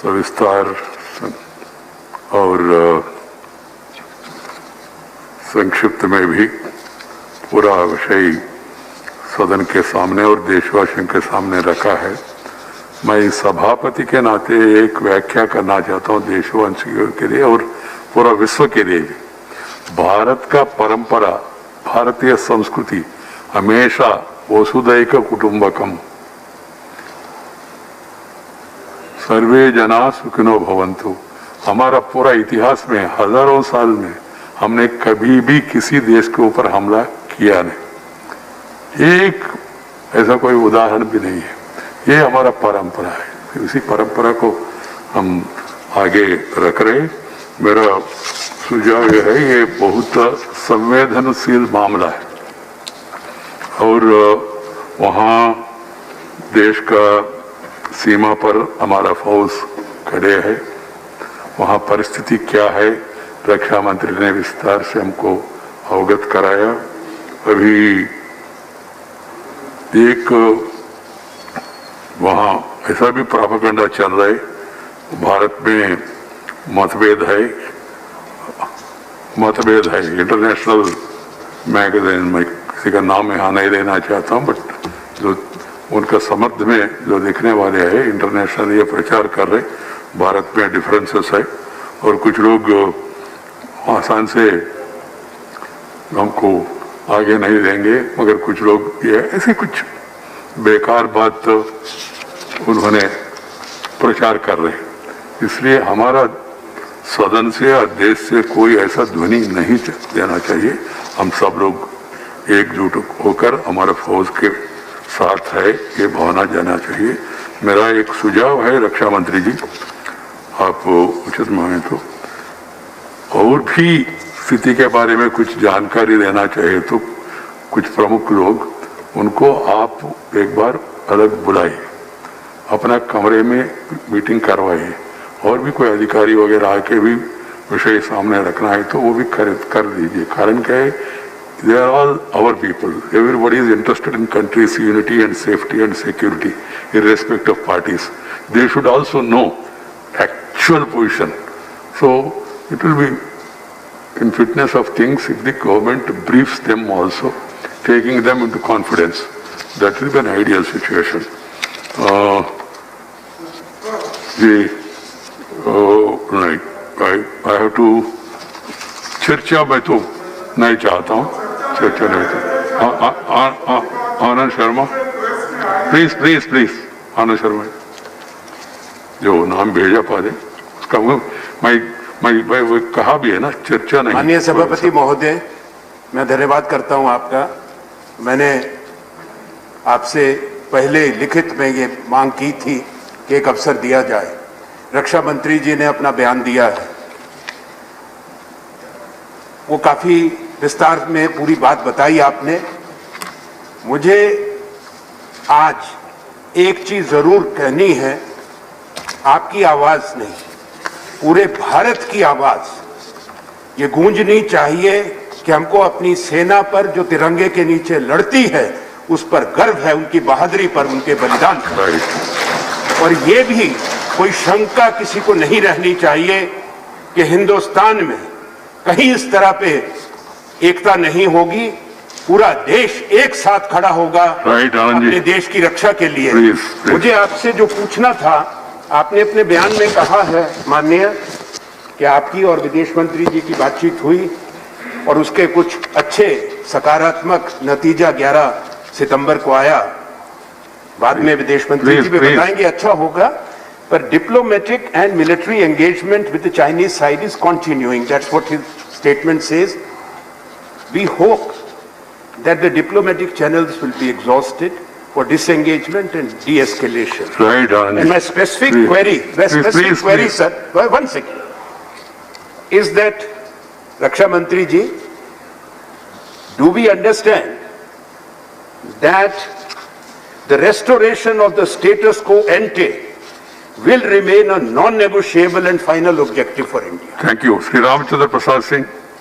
सविस्तार और संक्षिप्त में भी पूरा विषय सदन के सामने और देशवासियों के सामने रखा है। मैं सभापति के नाते एक व्याख्या करना चाहता हूं देशवासियों के लिए और पूरा विश्व के लिए भी। भारत का परंपरा, भारतीय संस्कृति हमेशा वसुधैव कुटुंबकम, सर्वे जना सुखिनो भवन्तु। हमारा पूरा इतिहास में हजारों साल में हमने कभी भी किसी देश के ऊपर हमला किया नहीं, एक ऐसा कोई उदाहरण भी नहीं है। ये हमारा परंपरा है, इसी परंपरा को हम आगे रख रहे। मेरा सुझाव यह है, ये बहुत संवेदनशील मामला है और वहाँ देश का सीमा पर हमारा फौज खड़े है, वहाँ परिस्थिति क्या है रक्षा मंत्री ने विस्तार से हमको अवगत कराया। अभी एक वहाँ ऐसा भी प्रोपेगेंडा चल रहा है, भारत में मतभेद है। इंटरनेशनल मैगजीन में किसी का नाम यहाँ नहीं लेना चाहता हूँ, बट जो उनका समर्थन में जो लिखने वाले हैं इंटरनेशनल ये प्रचार कर रहे भारत में डिफरेंसेस है और कुछ लोग आसान से हमको आगे नहीं देंगे, मगर कुछ लोग ये ऐसे कुछ बेकार बात उन्होंने प्रचार कर रहे। इसलिए हमारा सदन से और देश से कोई ऐसा ध्वनि नहीं देना चाहिए। हम सब लोग एकजुट होकर हमारा फौज के साथ है, ये भावना जाना चाहिए। मेरा एक सुझाव है रक्षा मंत्री जी, आप उचित माने तो और भी स्थिति के बारे में कुछ जानकारी देना चाहिए तो कुछ प्रमुख लोग उनको आप एक बार अलग बुलाइए, अपना कमरे में मीटिंग करवाइए और भी कोई अधिकारी वगैरह आके भी विषय सामने रखना है तो वो भी कर दीजिए। कारण क्या है, they are all our people. Everybody is interested in country's unity and safety and security, irrespective of parties. They should also know actual position. So it will be in fitness of things if the government briefs them also, taking them into confidence. That will be an ideal situation. Right. I have to चर्चा मैं तो नहीं चाहता हूँ, चर्चा नहीं चाहता। Anand Sharma, please Anand Sharma जो नाम भेजा पादे उसका मैं वो कहा भी है ना, चर्चा नहीं। माननीय सभापति महोदय, मैं धन्यवाद करता हूं आपका। मैंने आपसे पहले लिखित में ये मांग की थी कि एक अवसर दिया जाए। रक्षा मंत्री जी ने अपना बयान दिया है, वो काफी विस्तार में पूरी बात बताई आपने। मुझे आज एक चीज जरूर कहनी है, आपकी आवाज नहीं, पूरे भारत की आवाज ये गूंजनी चाहिए कि हमको अपनी सेना पर जो तिरंगे के नीचे लड़ती है उस पर गर्व है, उनकी बहादुरी पर, उनके बलिदान पर। और ये भी कोई शंका किसी को नहीं रहनी चाहिए कि हिंदुस्तान में कहीं इस तरह पे एकता नहीं होगी, पूरा देश एक साथ खड़ा होगा अपने देश की रक्षा के लिए। मुझे आपसे जो पूछना था, आपने अपने बयान में कहा है माननीय कि आपकी और विदेश मंत्री जी की बातचीत हुई और उसके कुछ अच्छे सकारात्मक नतीजा 11 सितंबर को आया। बाद में विदेश मंत्री जी भी बताएंगे, अच्छा होगा। पर diplomatic and military engagement with the Chinese side is continuing. That's what his statement says. We hope that the diplomatic channels will be exhausted for disengagement and de-escalation. Right, and my specific query, sir, one second, is that, Raksha Mantri ji, do we understand that the restoration of the status quo ante will remain a non-negotiable and final objective for India? Thank you. Sri Ramchandra Prasad Singh.